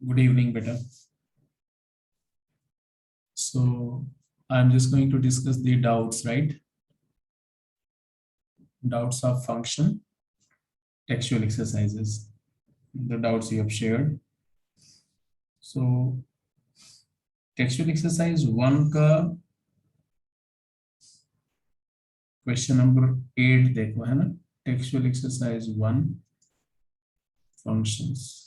Good evening, beta. So I'm just going to discuss the doubts, right? Doubts of function, textual exercises, the doubts you have shared. So textual exercise 1 का question number 8 देखो, है ना? Textual exercise 1 functions,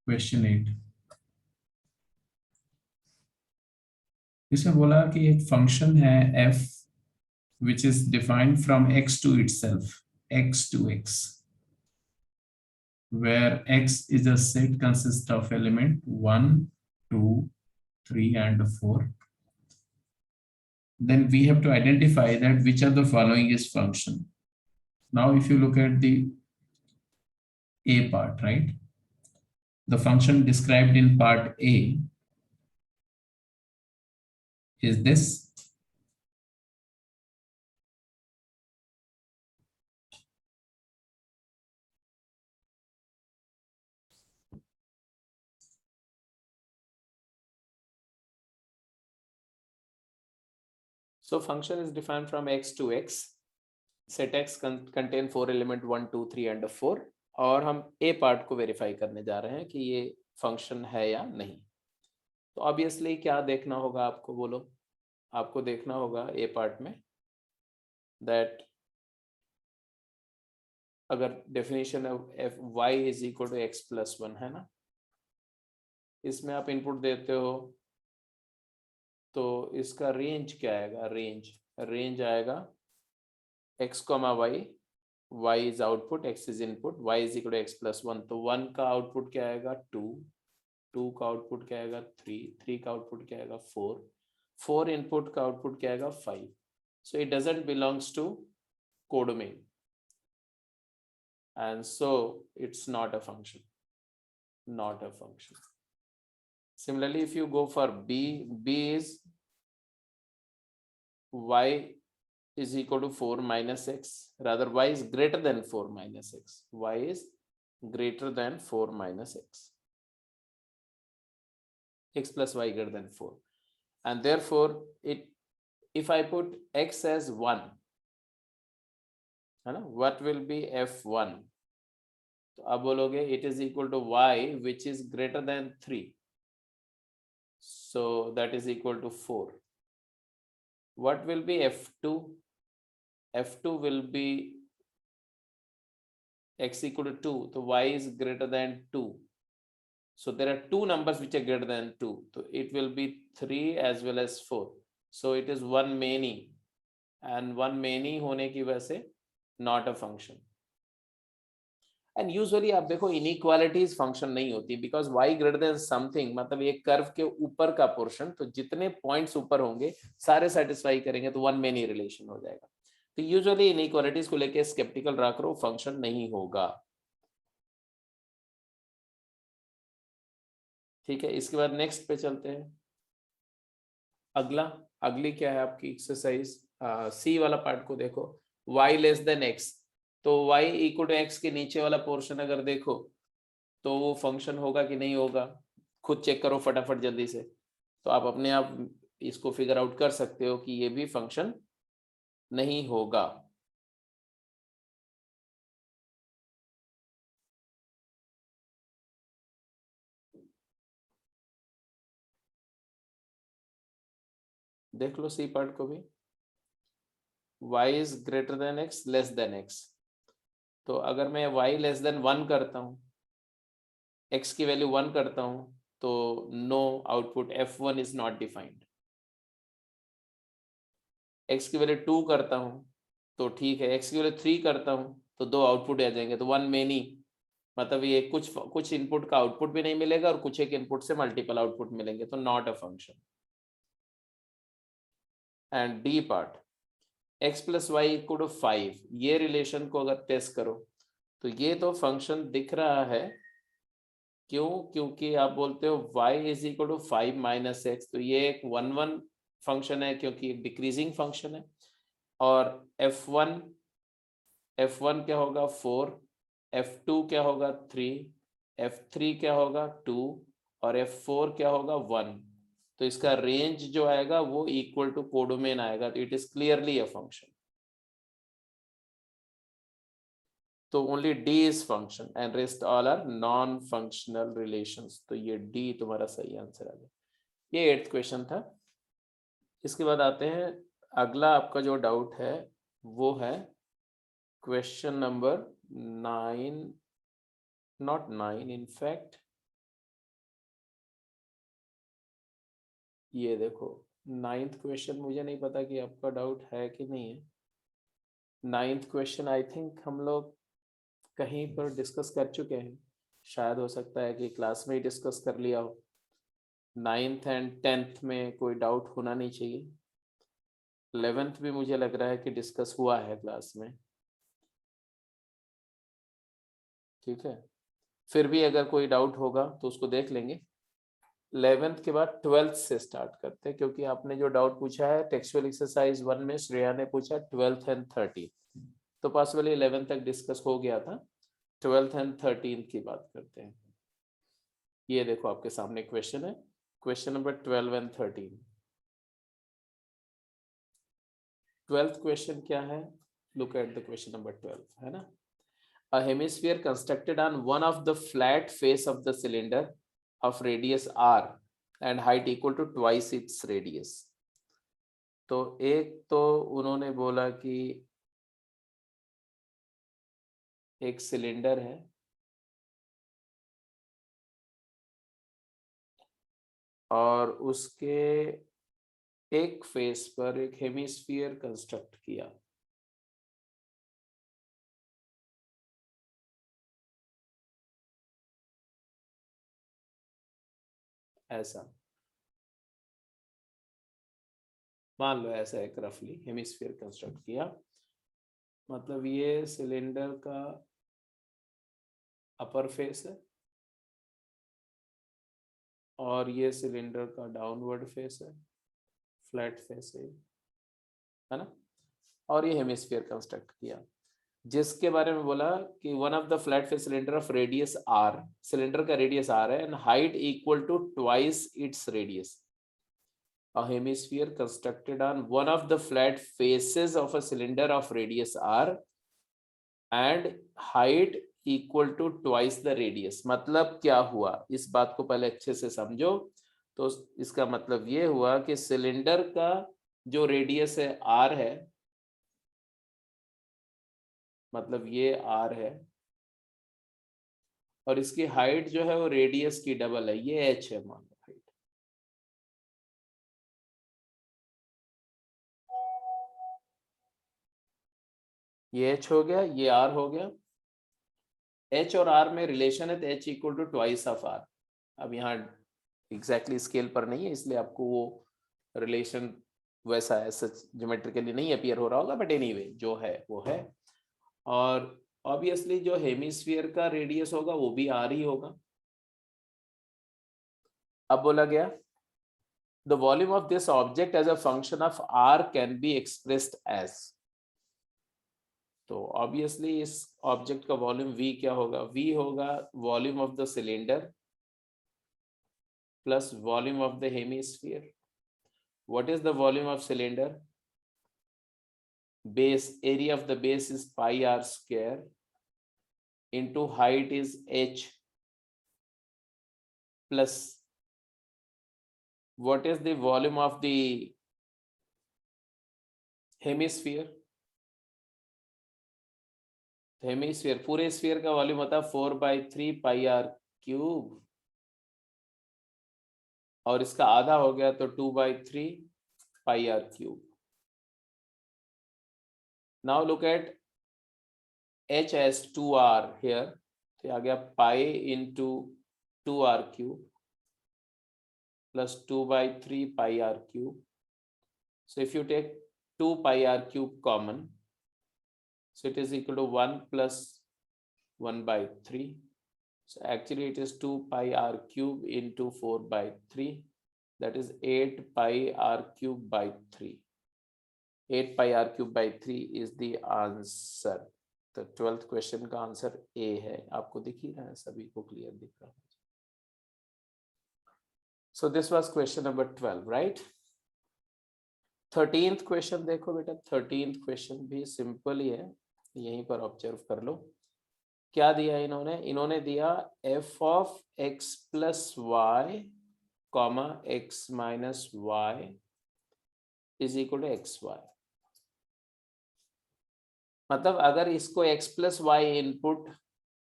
question 8। इसमें बोला कि एक function है f which is defined from x to itself, x to x, where x is a set consists of element 1, 2, 3 and 4. Then we have to identify that which of the following is function. Now if you look at the a part, right, the function described in part A is this. So function is defined from x to x. Set x contain 4 element 1, 2, 3 and 4. और हम a part को verify करने जा रहे हैं कि ये function है या नहीं। तो ऑब्वियसली क्या देखना होगा आपको, बोलो? आपको देखना होगा a पार्ट में दैट अगर definition of y is equal to x plus 1 है ना, इसमें आप इनपुट देते हो तो इसका रेंज क्या आएगा? रेंज आएगा x, y, y is output, x is input, y is equal to x plus 1। तो 1 का आउटपुट क्या आएगा? 2, 2 का आउटपुट क्या आएगा? 3, 3 का आउटपुट क्या आएगा? 4, 4 इनपुट का आउटपुट क्या आएगा? 5। So it doesn't belongs to codomain and so it's not a function. Similarly, if you go for b is y is equal to 4 minus x, rather y is greater than 4 minus x, y is greater than 4 minus x, x plus y greater than 4, and therefore if I put x as 1, what will be f1? तो अब बोलोगे it is equal to y which is greater than 3, so that is equal to 4. What will be f2? f2 will be x equal to 2, so y is greater than 2, so there are two numbers which are greater than 2, so it will be 3 as well as 4, so it is one many, and one many होने की वजह से not a function. And usually आप देखो inequalities function नहीं होती, because y greater than something मतलब एक कर्व के ऊपर का पोर्शन, तो जितने पॉइंट्स ऊपर होंगे सारे सेटिस्फाई करेंगे तो वन मेनी रिलेशन हो जाएगा। तो यूजुअली इनइक्वालिटीज को लेके स्केप्टिकल रहा करो, फंक्शन नहीं होगा। ठीक है, इसके बाद नेक्स्ट पे चलते हैं। अगली क्या है आपकी एक्सरसाइज सी वाला पार्ट को देखो। y लेस देन x, तो y इक्वल टू एक्स के नीचे वाला पोर्शन अगर देखो तो वो फंक्शन होगा कि नहीं होगा, खुद चेक करो फटाफट जल्दी से। तो आप अपने आप इसको फिगर आउट कर सकते हो कि ये भी फंक्शन नहीं होगा। देख लो सी पार्ट को भी, y is greater then x less than x, तो अगर मैं y लेस देन 1 करता हूँ, x की वैल्यू 1 करता हूँ, तो no output, f1 is not defined. x की वैल्यू 2 करता हूँ तो ठीक है, x की वैल्यू 3 करता हूँ तो दो आउटपुट आ जाएंगे, तो वन मेनी मतलब ये कुछ इनपुट का आउटपुट भी नहीं मिलेगा और कुछ एक इनपुट से मल्टीपल आउटपुट मिलेंगे, तो not a function. And d part, x plus y equal to 5, ये रिलेशन को अगर टेस्ट करो तो ये तो फंक्शन दिख रहा है। क्यों? क्योंकि आप बोलते हो y is equal to 5 minus x, तो ये एक 1 फंक्शन है क्योंकि एक डिक्रीजिंग फंक्शन है। और f1 क्या होगा? 4, F2 क्या होगा 3, F3 क्या होगा 2 और F4 क्या होगा 1। तो इसका रेंज जो आएगा वो इक्वल टू कोडोमेन आएगा, तो it is clearly a function. तो only D is function and rest all are non functional relations. तो ये D तुम्हारा सही आंसर आ गया। ये 8th क्वेश्चन था। इसके बाद आते हैं, अगला आपका जो डाउट है वो है question number 9, not 9 in fact, ये देखो 9th क्वेश्चन। मुझे नहीं पता कि आपका डाउट है कि नहीं है। 9th क्वेश्चन आई थिंक हम लोग कहीं पर डिस्कस कर चुके हैं, शायद हो सकता है कि क्लास में ही डिस्कस कर लिया हो। 9th एंड 10th में कोई डाउट होना नहीं चाहिए। 11th भी मुझे लग रहा है कि डिस्कस हुआ है क्लास में, ठीक है। फिर भी अगर कोई डाउट होगा तो उसको देख लेंगे। 11th के बाद 12th से स्टार्ट करते हैं, क्योंकि आपने जो डाउट पूछा है टेक्सचुअल एक्सरसाइज 1 में श्रेया ने पूछा 12th एंड 13th, तो पॉसिबली 11th तक डिस्कस हो गया था। 12th एंड 13th की बात करते हैं। ये देखो आपके सामने क्वेश्चन है, question number 12 and 13। 12th question क्या है, look at the question number 12, है ना। A hemisphere constructed on one of the flat face of the cylinder of radius r and height equal to twice its radius। तो एक तो उन्होंने बोला कि एक सिलेंडर है और उसके एक फेस पर एक हेमिस्फीयर कंस्ट्रक्ट किया। ऐसा मान लो, ऐसा एक रफली हेमिस्फीयर कंस्ट्रक्ट किया, मतलब ये सिलेंडर का अपर फेस है और ये सिलेंडर का डाउनवर्ड फेस है, फ्लैट फेस है ना। और ये हेमिस्फीयर कंस्ट्रक्ट किया, जिसके बारे में बोला कि one of the flat face cylinder of radius r, cylinder का रेडियस आर है and height equal to twice its radius. A hemisphere constructed on one of the flat faces of a cylinder of radius r and height equal to twice the radius। मतलब क्या हुआ, इस बात को पहले अच्छे से समझो। तो इसका मतलब ये हुआ कि सिलेंडर का जो रेडियस है r है, मतलब ये r है, और इसकी हाइट जो है वो रेडियस की डबल है, ये h है मान लो हाइट। ये h हो गया, ये r हो गया। h और r में रिलेशन है तो h equal to twice of r। अब यहाँ एग्जैक्टली स्केल पर नहीं है, इसलिए आपको वो रिलेशन वैसा है, सच ज्योमेट्रिकली नहीं अपीयर हो रहा होगा, बट एनीवे जो है वो है। और ऑब्वियसली जो हेमिस्फीयर का रेडियस होगा वो भी r ही होगा। अब बोला गया the volume of this object as a function of r can be expressed as। तो ऑब्वियसली इस ऑब्जेक्ट का वॉल्यूम v क्या होगा, v होगा volume of the cylinder plus volume of the hemisphere. What is the volume of cylinder, base area of the base is pi r square into height is h plus what is the volume of the hemisphere। Hemisphere, पूरे sphere का volume होता है 4/3 पाई r cube, और इसका आधा हो गया तो 2/3 pi r cube. Now look at h as 2r here, तो आ गया pi into 2r cube plus 2/3 pi r cube। So if you take 2 pi r cube common, so it is equal to 1 plus 1/3। So actually it is 2 pi r cube into 4/3, that is 8 pi r cube by 3। 8 pi r cube by 3 is the answer। तो 12th question का answer A है, आपको दिख ही रहा है, सभी को clear दिख रहा है। So this was question number 12, right. 13th question देखो बेटा, 13th क्वेश्चन भी सिंपल ही है, यहीं पर ऑब्जर्व कर लो। क्या दिया इन्होंने दिया f of x plus y comma x minus y is equal to x y. मतलब अगर इसको x प्लस वाई इनपुट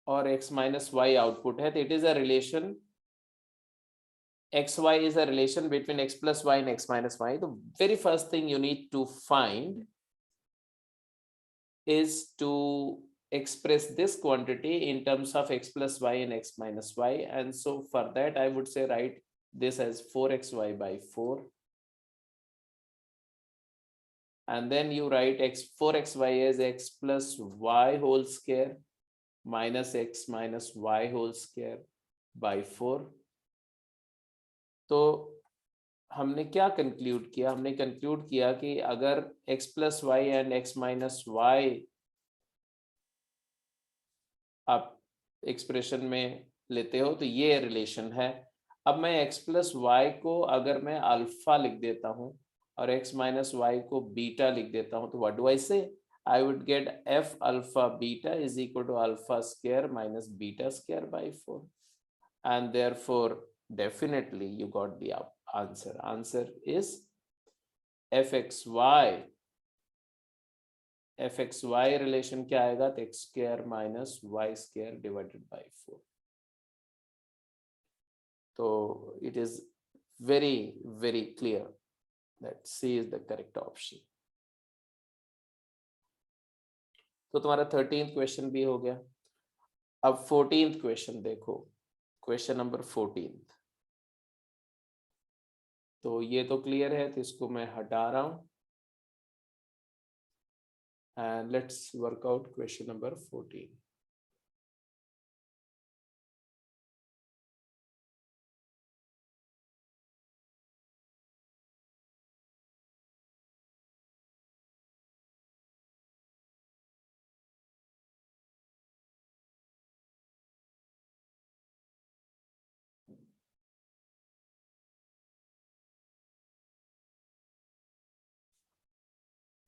और x माइनस वाई आउटपुट है, तो it is a relation, xy is a relation between x plus y and x minus y. The very first thing you need to find is to express this quantity in terms of x plus y and x minus y. And so for that, I would say write this as 4xy by 4. And then you write 4xy as x plus y whole square minus x minus y whole square by 4. तो हमने क्या conclude किया, हमने conclude किया कि अगर x plus y and x minus y आप expression में लेते हो तो ये रिलेशन है। अब मैं x प्लस वाई को अगर मैं अल्फा लिख देता हूं और x माइनस वाई को बीटा लिख देता हूं, तो what do I say, I would get f alpha beta is equal to alpha square minus beta square by 4, and therefore definitely you got the answer. Answer is fxy relation क्या आएगा, तो x square minus y square divided by 4. So it is very very clear that C is the correct option. तो तुम्हारा 13th question भी हो गया। अब 14th question देखो, क्वेश्चन नंबर 14। तो ये तो क्लियर है, तो इसको मैं हटा रहा हूं and let's work out question number 14.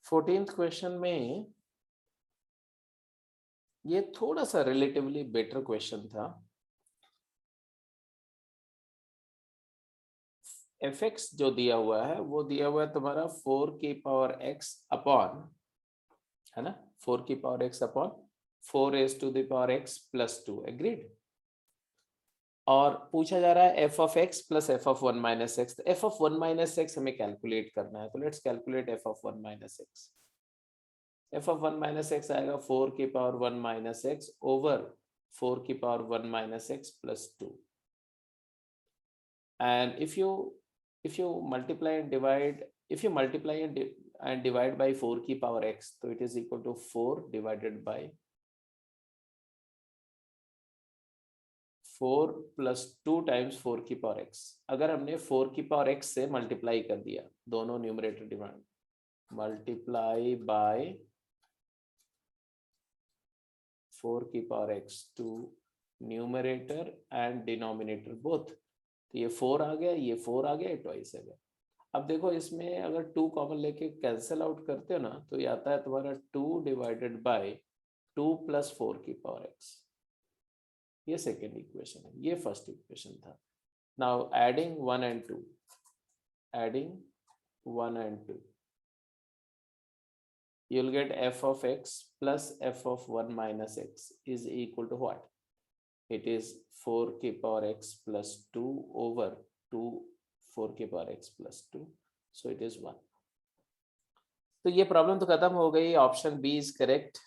Fourteenth question में ये थोड़ा सा रिलेटिवली बेटर क्वेश्चन था। fx जो दिया हुआ है वो दिया हुआ है तुम्हारा 4 की पावर x अपॉन, है ना, 4 की power x upon 4 raised to the power x plus 2, agreed. और पूछा जा रहा है f of x plus f of 1 minus x। तो f of 1 minus x हमें कैलकुलेट करना है, तो let's calculate f of 1 minus x। f of 1 minus x आएगा 4 की पावर 1 minus x ओवर 4 की power 1 minus x plus 2। And if you multiply and divide, if you multiply and divide by 4 की power x, तो it is equal to 4 divided by 4 plus 2 times 4 की power x। अगर हमने 4 की power x से multiply कर दिया, दोनों न्यूमरेटर डिवाइड, मल्टीप्लाई बाय 4 की power x two numerator and denominator both, तो ये 4 आ गया, ये 4 आ गया, ट्वाइस आ गया। अब देखो इसमें अगर 2 कॉमन लेके कैंसिल आउट करते हो ना, तो ये आता है तुम्हारा 2 डिवाइडेड बाय 2 प्लस 4 की पावर x। ये सेकेंड इक्वेशन है, ये फर्स्ट इक्वेशन था। Now adding 1 and 2, adding 1 and 2, you'll get f of x plus f of 1 minus x is equal to what? It is 4 की पावर x plus 2 over 2 4 की power x plus 2, so it is 1। तो ये problem तो खत्म हो गई, option b is correct,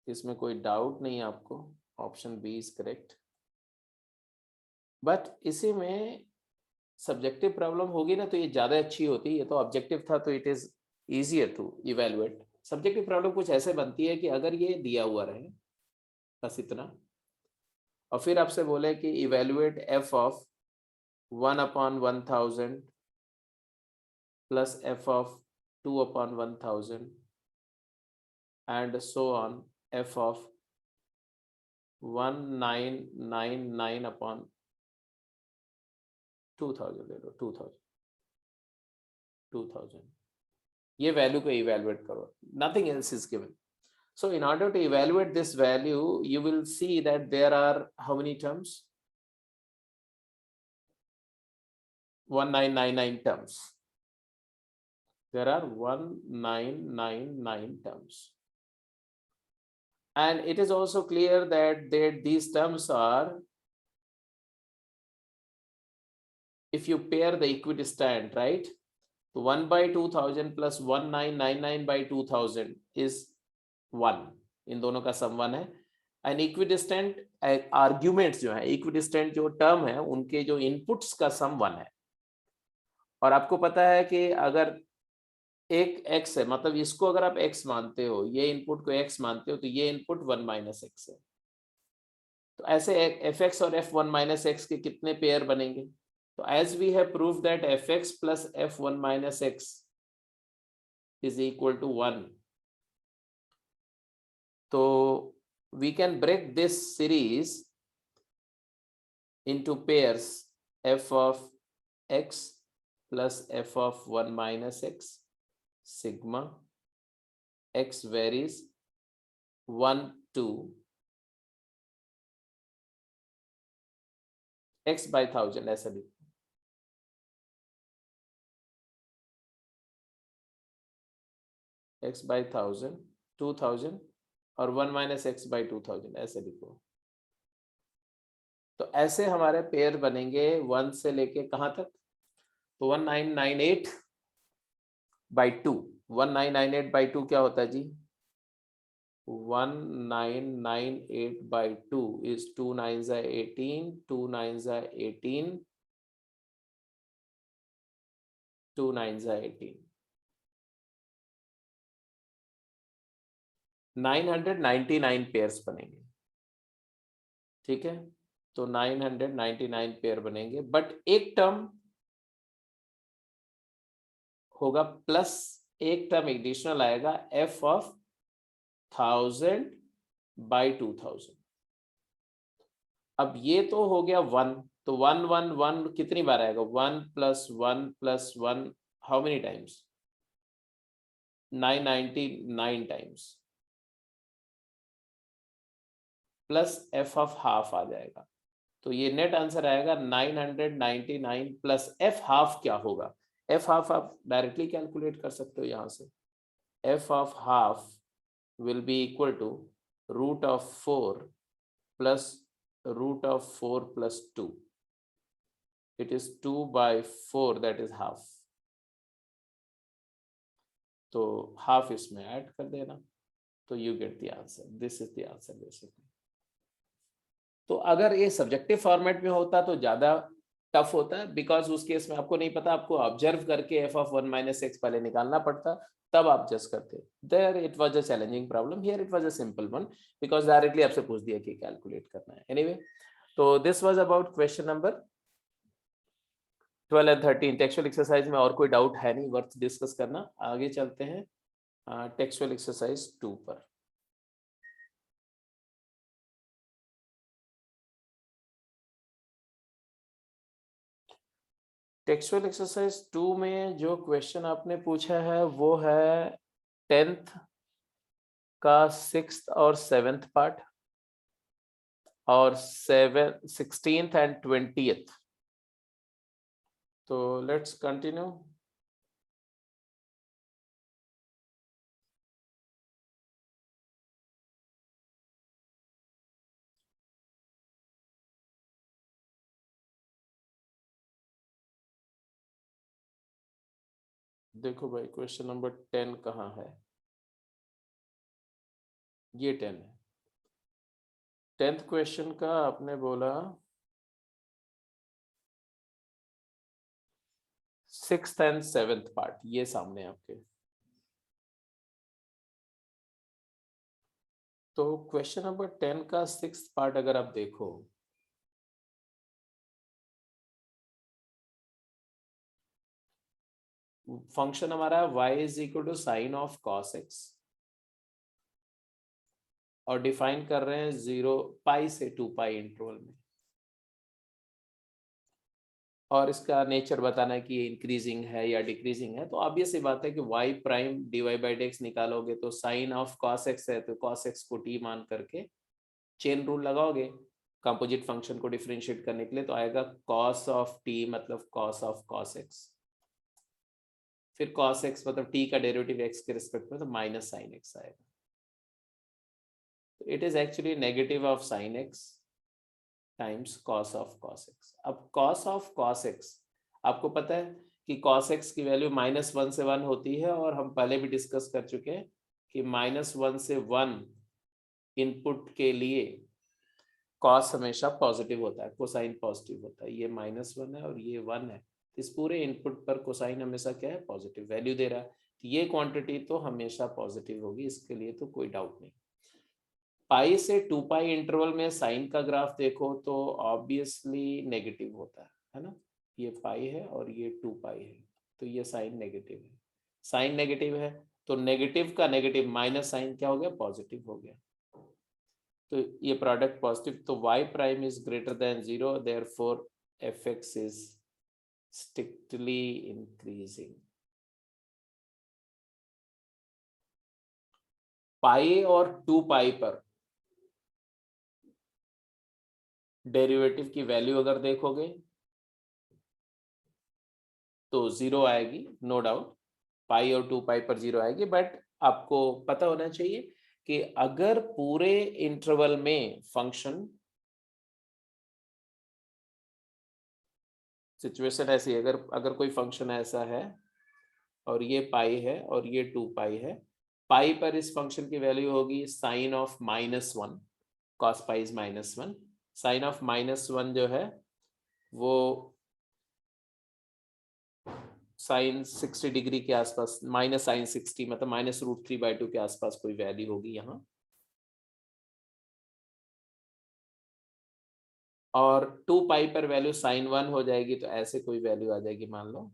इसमें कोई डाउट नहीं आपको, option b is correct. But इसी में सब्जेक्टिव प्रॉब्लम होगी ना, तो ये ज्यादा अच्छी होती, ये तो ऑब्जेक्टिव था तो it is easier to evaluate. Subjective problem कुछ ऐसे बनती है कि अगर ये दिया हुआ रहे बस इतना, और फिर आपसे बोले कि evaluate f of 1 upon 1000 plus f of 2 upon 1000 and so on, f of 1999 upon 2000 ले लो, 2000 ये वैल्यू को इवेलुएट करो, nothing else is given. So in order to evaluate this value, you will see that there are how many terms? 1999 terms. There are 1999 terms. And it is also clear that these terms are, if you pair the equidistant, right? 1 by 2000 plus 1999 by 2000 is 1. इन दोनों का सम 1 है. And equidistant arguments जो है, equidistant जो term है, उनके जो inputs का सम 1 है. और आपको पता है कि अगर एक x है, मतलब इसको अगर आप x मानते हो, ये इनपुट को x मानते हो, तो ये इनपुट 1 माइनस x है. तो ऐसे fx और f1 माइनस x के कितने पेयर बनेंगे? तो as we have proved that fx plus f1 minus x is equal to 1. So we can break this series into pairs f of x plus f of 1 minus x sigma x varies 1 to x by 1000 ऐसा भी. x by 1000, 2000 और 1 minus x by 2000 ऐसे लिखो. तो ऐसे हमारे pair बनेंगे 1 से लेके कहां तक? तो 1998 by 2. 1998 by 2 क्या होता है जी? 1998 by 2 is 2 9s are 18, 2 9s are 18, 2 9s are 18. 999 pairs बनेंगे. ठीक है, तो 999 पेयर बनेंगे. बट एक टर्म होगा प्लस एक टर्म एडिशनल आएगा f of 1000 by 2000. अब ये तो हो गया 1, तो 1 1 1 कितनी बार आएगा? 1 plus 1 plus 1 how many times? 999 times. Plus f of half आ जाएगा. तो ये नेट आंसर आएगा 999 प्लस f हाफ. क्या होगा? f हाफ आप डायरेक्टली कैलकुलेट कर सकते हो यहाँ से. f of half will be equal to root of 4 plus root of 4 plus 2. It is 2 by 4, that is half. तो half इसमें ऐड कर देना, तो you get the answer. This is the answer basically. तो अगर ये सब्जेक्टिव फॉर्मेट में होता तो ज्यादा टफ होता है, बिकॉज उस केस में आपको नहीं पता, आपको ऑब्जर्व करके f of 1 minus x पहले निकालना पड़ता, तब आप जस्ट करते. There it was a challenging problem, here it was a simple one, because directly आपसे पूछ दिया कि कैलकुलेट करना है. एनीवे, तो this was about question number 12 and 13. Textual exercise में और कोई डाउट है नहीं वर्थ डिस्कस करना. आगे चलते हैं टेक्सचुअल एक्सरसाइज 2 पर. टेक्सचुअल एक्सरसाइज 2 में जो क्वेश्चन आपने पूछा है वो है 10th का 6th और 7th पार्ट और 16th एंड 20th. तो लेट्स कंटिन्यू. देखो भाई, क्वेश्चन नंबर 10 कहाँ है? ये 10 है. 10th क्वेश्चन का आपने बोला 6th एंड 7th पार्ट, ये सामने आपके. तो क्वेश्चन नंबर 10 का 6th पार्ट अगर आप देखो, फंक्शन हमारा y is equal to sine of cos x. और डिफाइन कर रहे हैं 0 पाई से 2 पाई इंटरवल में, और इसका नेचर बताना है कि ये इंक्रीजिंग है या डिक्रीजिंग है। तो ऑब्वियस सी बात है कि y प्राइम dy/dx निकालोगे तो साइन ऑफ cos x है, तो cos x को t मान करके चेन रूल लगाओगे कंपोजिट फंक्शन को डिफरेंशिएट करने के लिए, तो आएगा cos ऑफ t मतलब cos ऑफ cos x, फिर cos x मतलब t का डेरिवेटिव x के रिस्पेक्ट में तो माइनस साइन x आएगा। तो it is actually negative of sine x times cos of cos x। अब cos ऑफ cos x आपको पता है कि cos x की वैल्यू -1 से 1 होती है, और हम पहले भी डिस्कस कर चुके हैं कि -1 से 1 इनपुट के लिए cos हमेशा पॉजिटिव होता है, कोसाइन पॉजिटिव होता है। ये -1 है और ये 1 है, इस पूरे इनपुट पर कोसाइन हमेशा क्या है, पॉजिटिव वैल्यू दे रहा है। तो ये क्वांटिटी तो हमेशा पॉजिटिव होगी, इसके लिए तो कोई डाउट नहीं। पाई से 2 पाई इंटरवल में साइन का ग्राफ देखो तो ऑब्वियसली नेगेटिव होता है ना। ये पाई है और ये 2 पाई है, तो ये साइन नेगेटिव है। साइन नेगेटिव है तो नेगेटिव का नेगेटिव माइनस साइन क्या हो गया, पॉजिटिव हो गया। तो ये प्रोडक्ट पॉजिटिव, तो y prime is greater than 0, therefore fx is strictly increasing. Pi और 2 पाई पर डेरिवेटिव की वैल्यू अगर देखोगे तो 0 आएगी, नो डाउट। पाई और 2 पाई पर 0 आएगी, बट आपको पता होना चाहिए कि अगर पूरे इंटरवल में फंक्शन, सिचुएशन ऐसी है, अगर कोई फंक्शन ऐसा है और ये पाई है और ये 2 पाई है, पाई पर इस फंक्शन की वैल्यू होगी sine of -1, cos pi is -1। Sine of -1 जो है वो साइन 60 डिग्री के आसपास, माइनस साइन 60 मतलब -√3/2 के आसपास कोई वैल्यू होगी यहाँ। और 2 पाई पर वैल्यू साइन 1 हो जाएगी, तो ऐसे कोई वैल्यू आ जाएगी मान लो,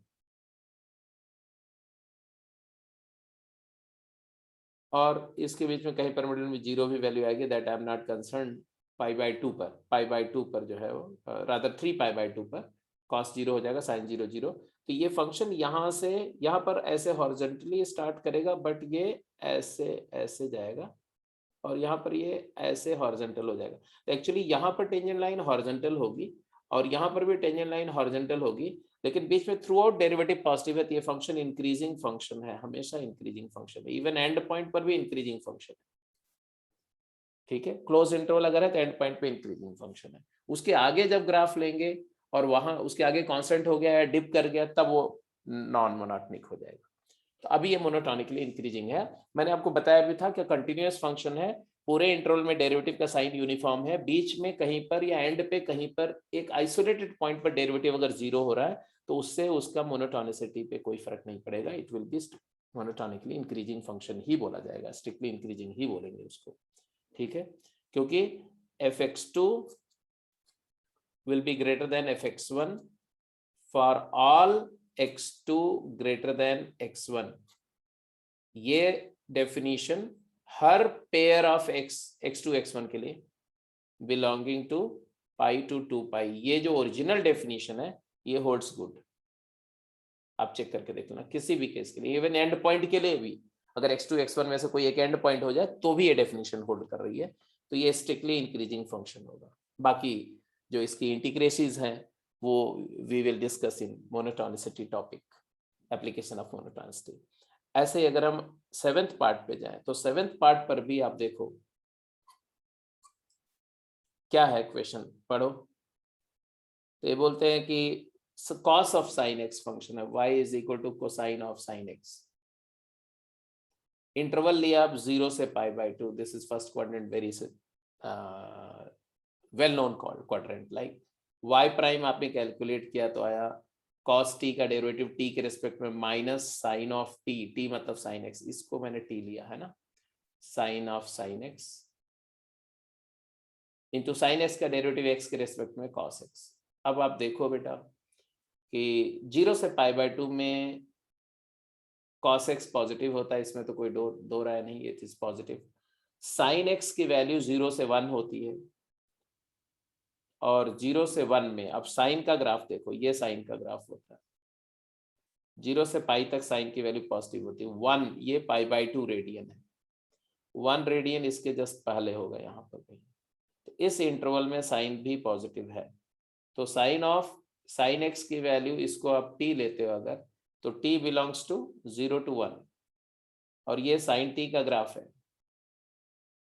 और इसके बीच में कहीं पर मिडिल में 0 भी वैल्यू आएगी, that I am not concern. Pi पर जो है वो रादर 3 पाई/2 पर कॉस 0 हो जाएगा, साइन 0 0। तो ये फंक्शन यहाँ से यहाँ पर ऐसे हॉरिजॉन्टली स्टार्ट करेगा, बट ये ऐसे ऐसे जाएगा और यहाँ पर ये ऐसे हॉरिजॉन्टल हो जाएगा। तो एक्चुअली यहाँ पर टेंजेंट लाइन हॉरिजॉन्टल होगी और यहाँ पर भी टेंजेंट लाइन हॉरिजॉन्टल होगी, लेकिन बीच में थ्रू आउट डेरिवेटिव पॉजिटिव है, तो ये फंक्शन इंक्रीजिंग फंक्शन है, हमेशा इंक्रीजिंग फंक्शन है, इवन एंड पॉइंट पर भी इंक्रीजिंग फंक्शन है। ठीक है, क्लोज इंटरवल अगर है तो एंड पॉइंट पे इंक्रीजिंग फंक्शन है। उसके आगे जब ग्राफ लेंगे और वहां उसके आगे कांस्टेंट हो गया या डिप कर गया, तब वो नॉन मोनोटोनिक हो जाएगा। तो अभी ये मोनोटोनिकली इंक्रीजिंग है। मैंने आपको बताया भी था कि कंटिन्यूअस फंक्शन है, पूरे इंटरवल में डेरिवेटिव का साइन यूनिफॉर्म है, बीच में कहीं पर या एंड पे कहीं पर एक आइसोलेटेड पॉइंट पर डेरिवेटिव अगर 0 हो रहा है तो उससे उसका मोनोटोनिसिटी पे कोई फर्क नहीं पड़ेगा, it will be monotonically increasing function ही बोला जाएगा, स्ट्रिक्टली इंक्रीजिंग ही बोलेंगे उसको। ठीक है, क्योंकि fx2 will be greater than fx1 for all x2 greater than x1। ये definition her pair of x2 x1 के लिए बिलोंगिंग टू पाई टू 2 पाई, ये जो ओरिजिनल डेफिनेशन है ये होल्ड्स गुड। आप चेक करके देख लेना किसी भी केस के लिए, इवन एंड पॉइंट के लिए भी, अगर x2 x1 में से कोई एक एंड पॉइंट हो जाए तो भी ये डेफिनेशन होल्ड कर रही है, तो ये स्ट्रिक्टली इंक्रीजिंग फंक्शन होगा। बाकी जो इसकी इंटीग्रेसीज हैं वो we will discuss in monotonicity topic, application of monotonicity. ऐसे ही अगर हम 7th पार्ट पे जाएं तो 7th पार्ट पर भी आप देखो क्या है क्वेश्चन, पढ़ो। तो ये बोलते हैं कि cos of sine x function है, y is equal to cosine of sine x. Interval लिया आप 0 से π/2, this is first quadrant, very well known quadrant. Like y prime आपने कैलकुलेट किया तो आया cos t का डेरिवेटिव t के रेस्पेक्ट में माइनस साइन ऑफ t मतलब साइन x, इसको मैंने t लिया है ना, sine of sine x into sine x का डेरिवेटिव x के रेस्पेक्ट में cos x। अब आप देखो बेटा कि 0 से π/2 में cos x पॉजिटिव होता है, इसमें तो कोई दो राय नहीं, ये चीज पॉजिटिव। साइन एक्स की वैल्यू 0 से 1 होती है, और 0 से 1 में अब साइन का ग्राफ देखो, ये साइन का ग्राफ होता है, 0 से पाई तक साइन की वैल्यू पॉजिटिव होती है। 1 ये π/2 रेडियन है, 1 रेडियन इसके जस्ट पहले होगा यहाँ पर कहीं, तो इस इंटरवल में साइन भी पॉजिटिव है। तो साइन एक्स की वैल्यू, इसको आप t लेते हो अगर, तो t बिलोंग्स टू 0 to 1, और ये साइन t का ग्राफ है,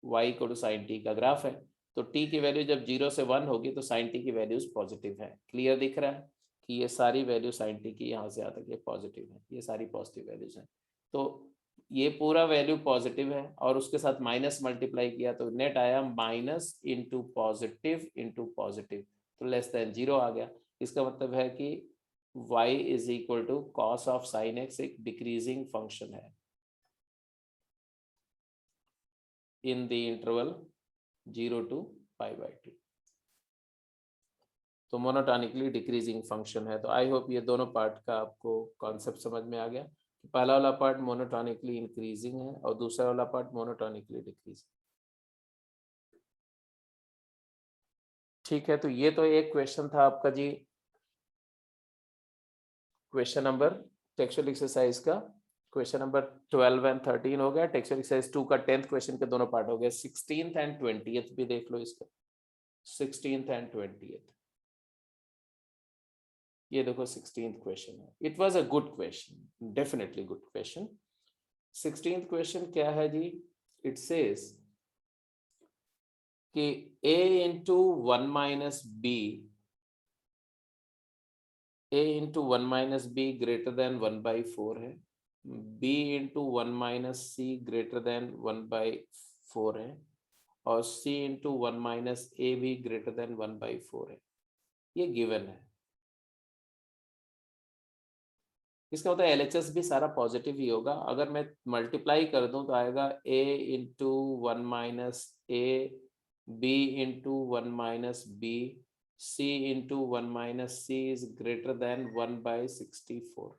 y को टू साइन t का ग्राफ है। तो t की वैल्यू जब 0 से 1 होगी तो साइन t की वैल्यूज पॉजिटिव है। क्लियर दिख रहा है कि ये सारी वैल्यू साइन t की यहाँ से यहाँ तक ये पॉजिटिव है, ये सारी पॉजिटिव वैल्यूज हैं। तो ये पूरा वैल्यू पॉजिटिव है, और उसके साथ माइनस मल्टीप्लाई किया तो नेट आया माइनस इंटू पॉजिटिव, तो लेस देन 0 आ गया। इसका मतलब है कि y is equal to cos of sine x एक डिक्रीजिंग फंक्शन है in the interval 0 to π/2, तो मोनोटोनिकली डिक्रीजिंग फंक्शन है। तो आई होप ये दोनों पार्ट का आपको कॉन्सेप्ट समझ में आ गया। पहला वाला पार्ट मोनोटोनिकली इंक्रीजिंग है और दूसरा वाला पार्ट मोनोटोनिकली डिक्रीजिंग। ठीक है, तो ये तो एक क्वेश्चन था आपका जी, क्वेश्चन नंबर टेक्सचुअल एक्सरसाइज का क्वेश्चन नंबर 12 एंड 13 हो गया। टेक्सचुअल एक्सरसाइज 2 का 10th क्वेश्चन के दोनों पार्ट हो गए। 16th एंड 20th भी देख लो इसका, 16th एंड 20th। ये देखो 16th क्वेश्चन है। It was a good question, definitely good question. 16th question क्या है जी? इट सेज कि a into 1 minus b, a into 1 minus b greater than 1/4 है, b into 1 minus c greater than 1/4 है, और c इंटू 1 माइनस ए भी greater than 1/4 है। ये गिवन है। इसका मतलब LHS भी सारा पॉजिटिव ही होगा। अगर मैं मल्टीप्लाई कर दूं तो आएगा a into 1 minus a, b into 1 minus b, c into 1 minus c is greater than 1/64.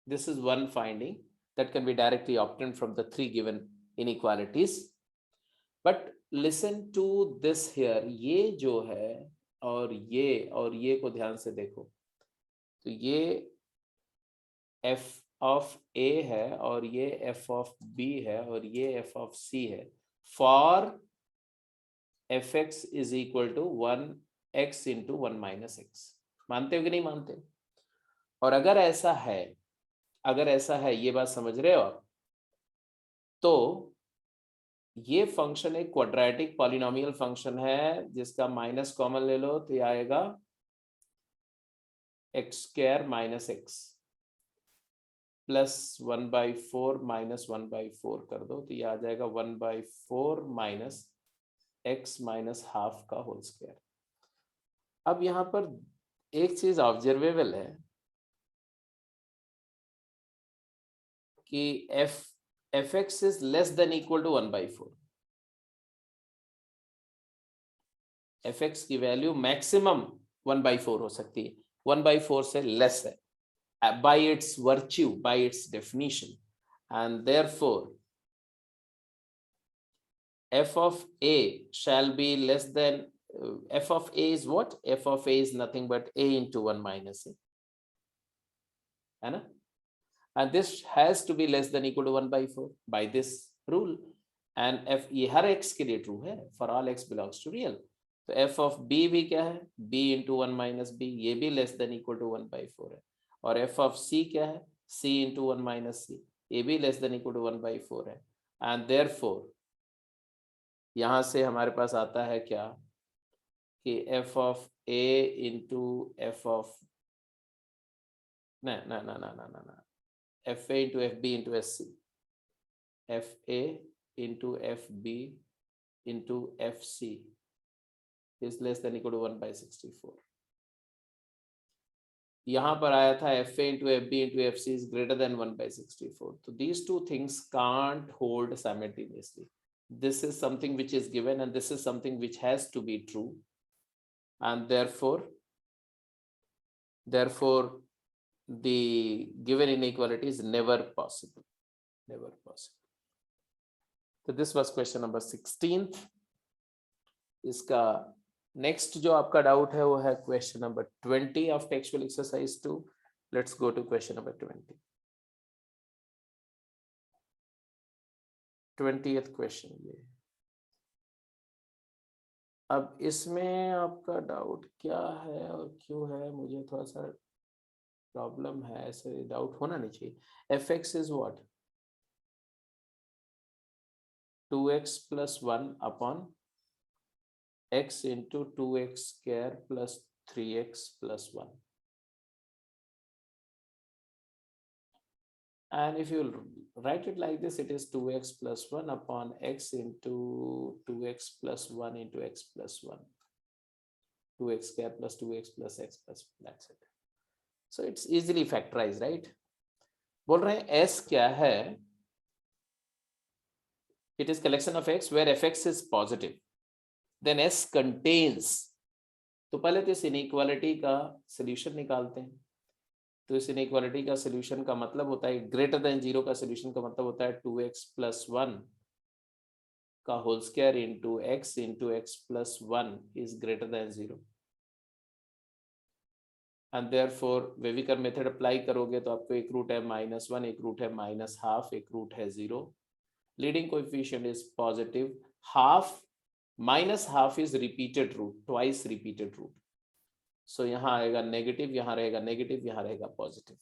This is one finding that can be directly obtained from the 3 given inequalities. But listen to this here, ये जो है और ये को ध्यान से देखो, तो ये f of a है और ये f of b है और ये f of c है। For fx is equal to 1x into 1 minus x। मानते हो कि नहीं मानते? और अगर ऐसा है, ये बात समझ रहे हो आप, तो ये फंक्शन एक क्वाड्रेटिक पॉलिनोमियल फंक्शन है जिसका माइनस कॉमन ले लो तो ये आएगा x² minus x plus 1/4 minus 1/4 कर दो तो ये आ जाएगा 1/4 माइनस x माइनस हाफ का होल स्क्वायर। अब यहाँ पर एक चीज ऑब्जर्वेबल है कि fx is less than equal to 1/4। fx की वैल्यू मैक्सिमम 1/4 हो सकती है, 1/4 से लेस है by its virtue, by its definition, and therefore f of a shall be less than f of a is what? F of a is nothing but a into 1 minus a, है ना? And this has to be less than equal to 1/4 by this rule, and f ये हर x के लिए true है, for all x belongs to real। तो f of b भी क्या है? b into 1 minus b, ये भी less than equal to 1/4 है। और f of c क्या है? c into 1 minus c, ये भी less than equal to 1/4 है। and therefore यहाँ से हमारे पास आता है क्या कि f of a into f of ना fa into fb into sc, fa into fb into fc is less than equal to 1/64। यहाँ पर आया था fa into fb into fc is greater than 1/64। तो these two things can't hold simultaneously। This is something which is given and this is something which has to be true, and therefore the given inequality is never possible, never possible। तो this was question number 16th। इसका next जो आपका doubt है वो है question number 20 of textual exercise 2। Let's go to question number 20th question. ये अब इसमें आपका डाउट क्या है और क्यों है, मुझे थोड़ा सा प्रॉब्लम है, ऐसे डाउट होना नहीं चाहिए। F x is what, 2x plus 1 upon x into 2x square plus 3x plus 1. And if you write it like this, it is 2x plus 1 upon x into 2x plus 1 into x plus 1. 2x square plus 2x plus x plus, that's it. So it's easily factorized, right? बोल रहे हैं s क्या है? It is collection of x where fx is positive. Then s contains, तो पहले तो इस inequality का सोल्यूशन निकालते हैं। तो इस इनइक्वालिटी का सोल्यूशन का मतलब होता है ग्रेटर देन 0 का सोल्यूशन का मतलब होता है 2x plus 1 का whole square into x plus 1 is greater than 0। And therefore wavy curve method apply करोगे तो आपको एक रूट है -1, एक रूट है -12, एक रूट है 0। Leading coefficient is positive, half -12 is repeated root, twice repeated root. So यहाँ आएगा नेगेटिव, यहाँ रहेगा नेगेटिव, यहाँ रहेगा पॉजिटिव।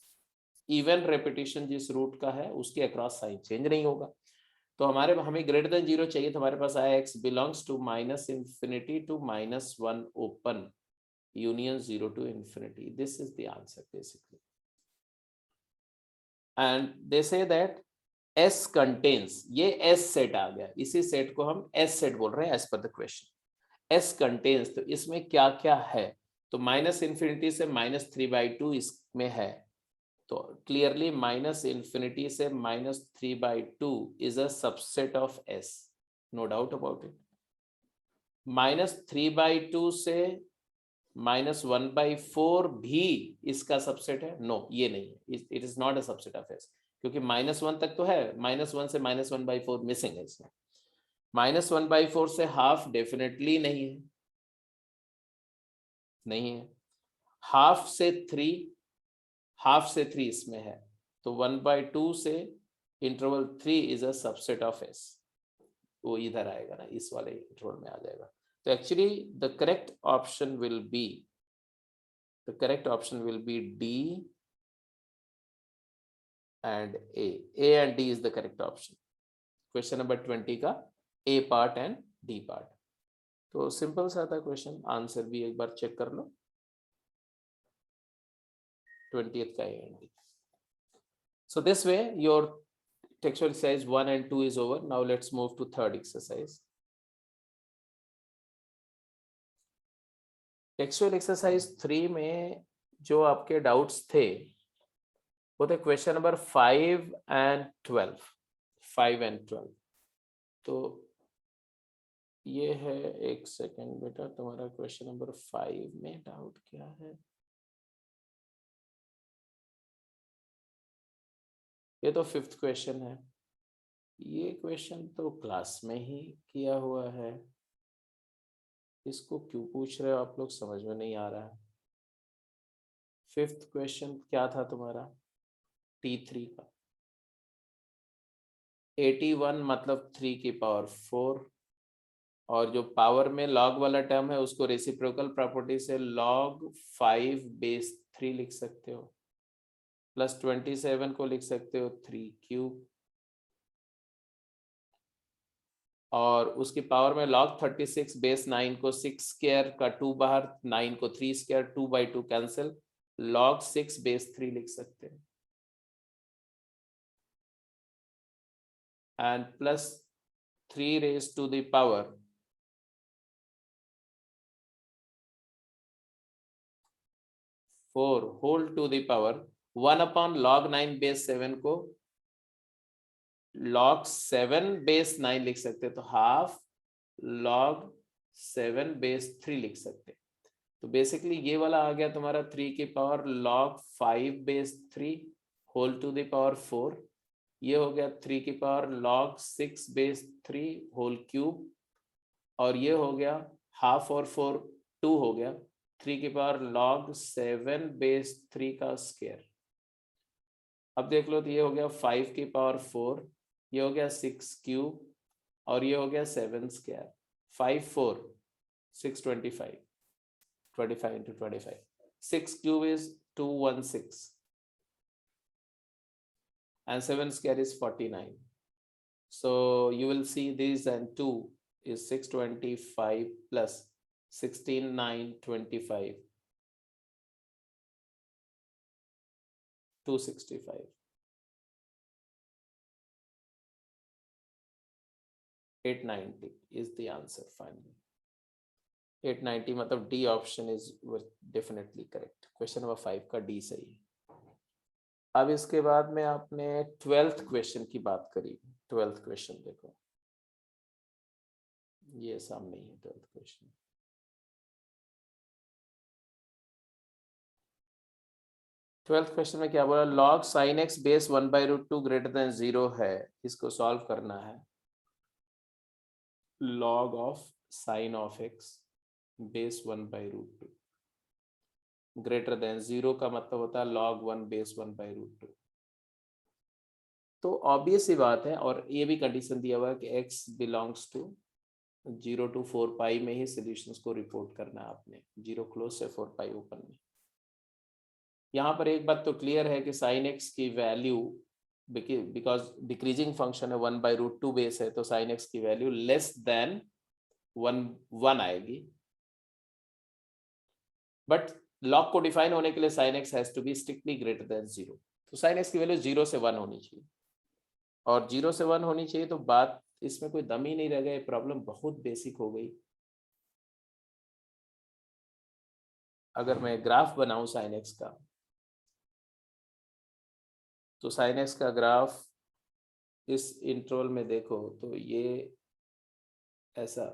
इवन रेपिटेशन जिस रूट का है उसके अक्रॉस साइन चेंज नहीं होगा। तो हमें ग्रेटर देन 0 चाहिए, तो हमारे पास आया x belongs to -infinity to -1 open union 0 to infinity. This is the answer basically. And they say that S contains, ये S सेट आ गया, इसी सेट को हम S सेट बोल रहे हैं as per the question. S contains, तो इसमें क्या क्या है? तो -infinity से -3/2 इसमें है, तो क्लियरली -infinity से -3/2 is a subset of S, no doubt about it. -3/2 से -1/4 भी इसका सबसेट है? नो, ये नहीं है, it is not a subset of S, क्योंकि -1 तक तो है, -1 से -1/4 मिसिंग है इसमें। -1/4 से हाफ डेफिनेटली नहीं है, नहीं है। हाफ से 3 इसमें है, तो 1/2 से interval 3 is a subset of S, वो इधर आएगा ना, इस वाले इंटरवल में आ जाएगा। तो actually the correct option will be D and A. A and D is the correct option. Question number 20 का A part and D part. तो सिंपल सा था क्वेश्चन, आंसर भी एक बार चेक कर लो। 20th का A and D. So this way your textual exercise 1 and 2 is over. Now let's move to third exercise. Textual exercise 3 में जो आपके डाउट्स थे वो थे क्वेश्चन नंबर 5 and 12। तो ये है, एक सेकेंड बेटा, तुम्हारा क्वेश्चन नंबर 5 में डाउट क्या है? ये तो 5th क्वेश्चन है, ये क्वेश्चन तो क्लास में ही किया हुआ है, इसको क्यों पूछ रहे हो आप लोग, समझ में नहीं आ रहा है। 5th क्वेश्चन क्या था तुम्हारा? T3 का 81 मतलब 3 की पावर 4, और जो पावर में लॉग वाला टर्म है उसको रेसिप्रोकल प्रॉपर्टी से log 5/3 लिख सकते हो, प्लस 27 को लिख सकते हो 3 क्यूब, और उसकी पावर में log 36/9 को 6 स्क्वायर का 2 बाहर, 9 को 3 स्क्वायर, 2/2 कैंसिल, log 6/3 लिख सकते हैं, and plus 3 raised to the power 4 whole to the power 1 upon log 9/7 को log 7/9 लिख सकते हैं, तो हाफ log 7/3 लिख सकते हैं। तो बेसिकली ये वाला आ गया तुम्हारा 3 की power log 5/3 whole to the power 4, ये हो गया 3 की power log 6 base 3 whole cube, और ये हो गया हाफ और 4 2 हो गया 3 की पावर log 7 बेस 3 का स्क्वायर। अब देख लो तो ये हो गया 5 की पावर 4, ये हो गया 6 क्यूब, और ये हो गया 7 square. 5 4 625, 25 into 25, 6 cube is 216 and 7 square is 49. So you will see this, and 2 is 625 plus 16 9 25 265, 890 is the answer finally. 890 मतलब D option is definitely correct. Question number 5 का D सही है। अब इसके बाद में आपने 12th क्वेश्चन की बात करी। 12th क्वेश्चन देखो, ये सामने ही है 12th क्वेश्चन। ट्वेल्थ क्वेश्चन में क्या बोला, log sin x base 1/√2 greater than 0 है, इसको सॉल्व करना है। log of sin of x base 1/√2 greater than 0 का मतलब होता है log 1 बेस 1/√2। तो ऑब्वियस ही बात है, और ये भी कंडीशन दिया हुआ है कि x बिलोंग्स टू 0 to 4 पाई में ही सॉल्यूशंस को रिपोर्ट करना है आपने, 0 क्लोज से 4 पाई ओपन में। यहाँ पर एक बात तो क्लियर है कि sin x की वैल्यू, बिकॉज डिक्रीजिंग फंक्शन है 1/√2 बेस है, तो sin x की वैल्यू लेस देन 1 आएगी। बट लॉग को डिफाइन होने के लिए sin x has to be strictly greater than 0, तो sin x की वैल्यू 0 से 1 होनी चाहिए, और 0 से 1 होनी चाहिए, तो बात इसमें कोई दम ही नहीं रह गई, प्रॉब्लम बहुत बेसिक हो गई। अगर मैं ग्राफ बनाऊं sin x का, तो sin x का ग्राफ इस इंटरवल में देखो तो ये ऐसा,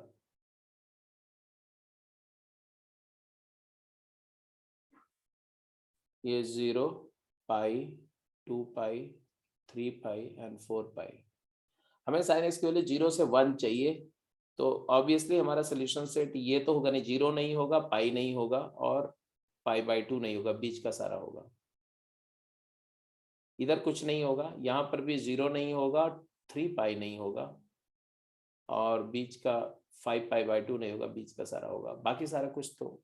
ये 0 पाई 2 पाई 3 पाई एंड 4 पाई। हमें sin x की वैल्यू 0 से 1 चाहिए, तो ऑब्वियसली हमारा सोल्यूशन सेट ये तो होगा नहीं, 0 नहीं होगा, पाई नहीं होगा, और पाई/2 नहीं होगा, बीच का सारा होगा। इधर कुछ नहीं होगा, यहाँ पर भी 0 नहीं होगा, 3 पाई नहीं होगा, और बीच का 5 पाई/2 नहीं होगा, बीच का सारा होगा, बाकी सारा कुछ। तो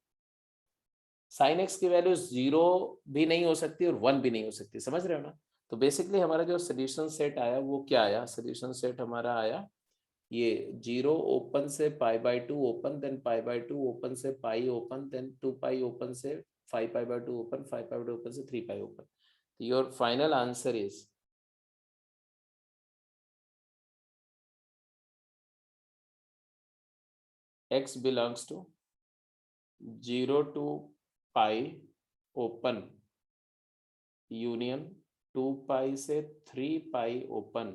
sin x की वैल्यू 0 भी नहीं हो सकती और 1 भी नहीं हो सकती, समझ रहे हो ना। तो बेसिकली हमारा जो सोल्यूशन सेट आया वो क्या आया, सोल्यूशन सेट हमारा आया ये 0 ओपन से पाई/2 ओपन, देन पाई/2 ओपन से pi open, then 2 pi open से 5 पाई/2 ओपन, 5 पाई/2 ओपन से 3 pi open. Your final answer is x belongs to 0 to pi open union 2 pi से 3 पाई ओपन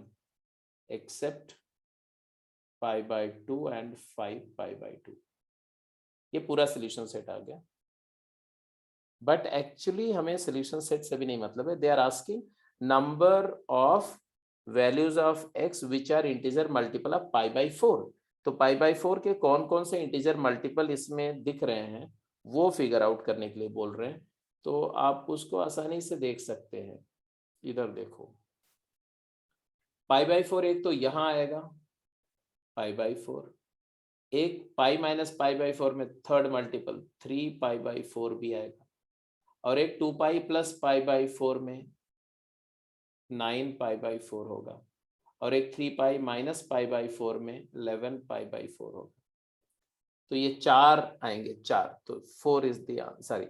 एक्सेप्ट पाई/2 एंड 5 पाई/2। ये पूरा सोल्यूशन सेट आ गया। बट एक्चुअली हमें सोल्यूशन सेट से भी नहीं मतलब है, they are asking number of values of x which are integer multiple of पाई/4। तो पाई/4 के कौन कौन से इंटीजर मल्टीपल इसमें दिख रहे हैं वो फिगर आउट करने के लिए बोल रहे हैं, तो आप उसको आसानी से देख सकते हैं। इधर देखो, पाई/4 एक तो यहाँ आएगा पाई/4, एक पाई माइनस पाई/4 में थर्ड मल्टीपल 3 पाई/4 भी आएगा, और एक 2 पाई प्लस पाई/4 में 9 पाई/4 होगा, और एक 3 पाई माइनस पाई/4 में 11 पाई/4 होगा। तो ये 4 आएंगे, 4, तो 4 is the sorry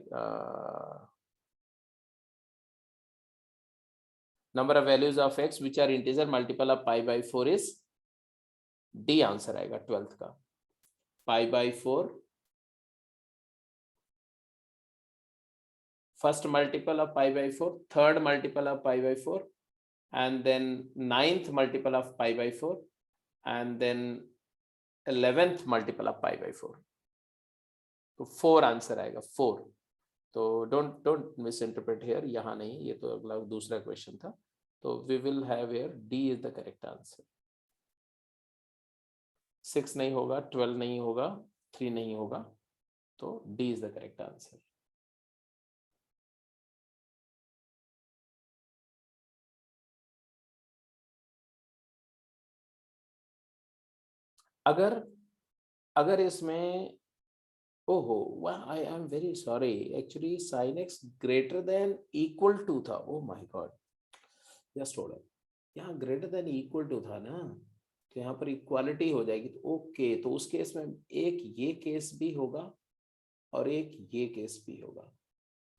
number of values of x which are integer multiple of पाई/4 इज डी आंसर आएगा 12th का। पाई/4 first multiple of pi/4, third multiple of pi/4, and then 9th multiple of pi/4, and then 11th multiple of pi/4। तो 4 answer आएगा, 4। तो don't miss interpret here, यहाँ नहीं, ये तो अगला दूसरा क्वेश्चन था। तो we will have here D is the correct answer. 6 नहीं होगा, 12 नहीं होगा, 3 नहीं होगा, तो D is the correct answer. अगर इसमें ओहो, I am very sorry, actually sin x greater than equal to था. Oh my god, just hold on. यहाँ ग्रेटर देन इक्वल टू था ना, तो यहाँ पर इक्वालिटी हो जाएगी. तो ओके, तो उस केस में एक ये केस भी होगा और एक ये केस भी होगा,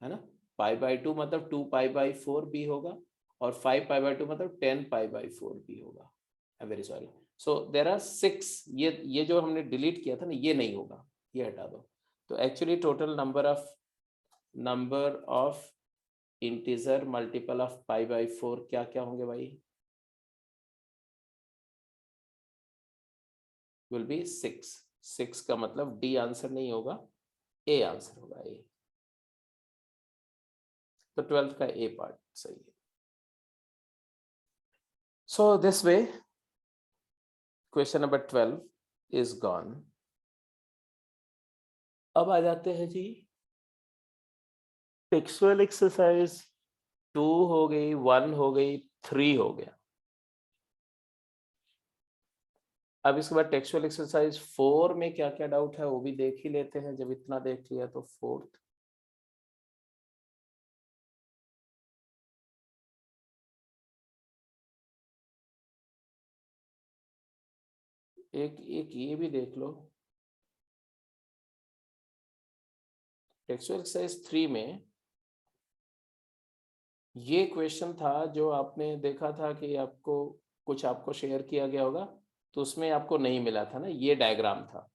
है ना. π/2 मतलब 2π/4 भी होगा, और 5π/2 मतलब 10π/4 भी होगा. I am very sorry. So there are 6. ये जो हमने डिलीट किया था ना, ये नहीं होगा, ये हटा दो. तो actually total number of integer multiple of π/4 क्या क्या होंगे भाई? Will be 6. 6 का मतलब डी आंसर नहीं होगा, ए आंसर होगा. ए, तो 12th का ए पार्ट सही है. So this way question number 12 is gone. अब आ जाते हैं जी टेक्सचुअल एक्सरसाइज 2 हो गई, 1 हो गई, 3 हो गया. अब इसके बाद टेक्सचुअल एक्सरसाइज 4 में क्या क्या डाउट है वो भी देख ही लेते हैं. जब इतना देख लिया तो 4th एक ये भी देख लो. टेक्सचुअल एक्सरसाइज 3 में ये क्वेश्चन था जो आपने देखा था कि आपको शेयर किया गया होगा, तो उसमें आपको नहीं मिला था ना, ये डायग्राम था.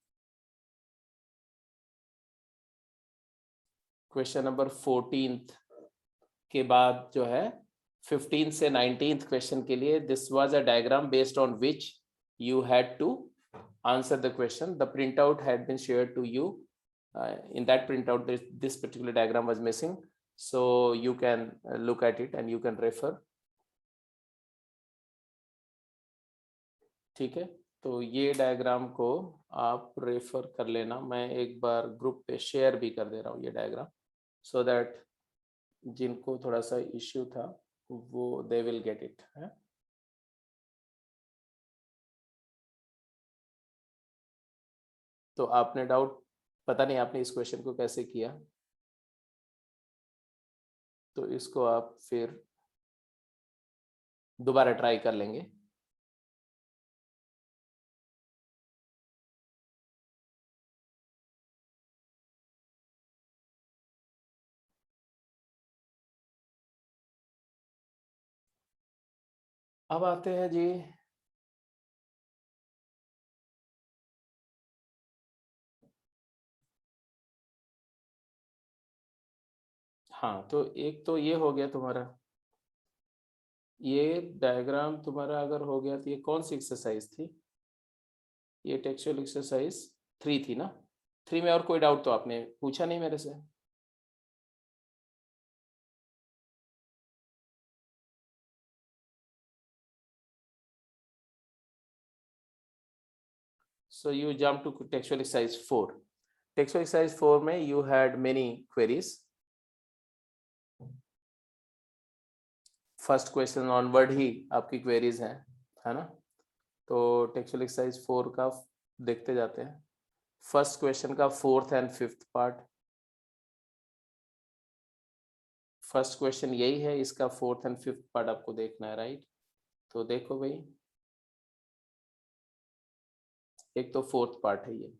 क्वेश्चन नंबर 14th के बाद जो है 15th से 19th क्वेश्चन के लिए this was a diagram based on which you had to answer the question. The printout had been shared to you. In that printout, this particular diagram was missing, so you can look at it and you can refer. ठीक है, तो ये diagram को आप refer कर लेना. मैं एक बार ग्रुप पे शेयर भी कर दे रहा हूँ ये डायग्राम, सो दैट जिनको थोड़ा सा इश्यू था वो दे विल गेट इट. तो आपने डाउट, पता नहीं आपने इस क्वेश्चन को कैसे किया, तो इसको आप फिर दोबारा ट्राई कर लेंगे. अब आते हैं जी हाँ, तो एक तो ये हो गया तुम्हारा, ये डायग्राम तुम्हारा अगर हो गया तो ये कौन सी एक्सरसाइज थी? ये टेक्सचुअल एक्सरसाइज 3 थी ना. 3 में और कोई डाउट तो आपने पूछा नहीं मेरे से. So you jump to textual exercise 4. Textual exercise 4 में you had many queries. First question onward ही आपकी क्वेरीज हैं, है ना. तो टेक्सचुअल एक्सरसाइज 4 का देखते जाते हैं. फर्स्ट क्वेश्चन का 4th and 5th part. First question यही है, इसका 4th and 5th पार्ट आपको देखना है, राइट. तो देखो भाई, एक तो 4th पार्ट है ये.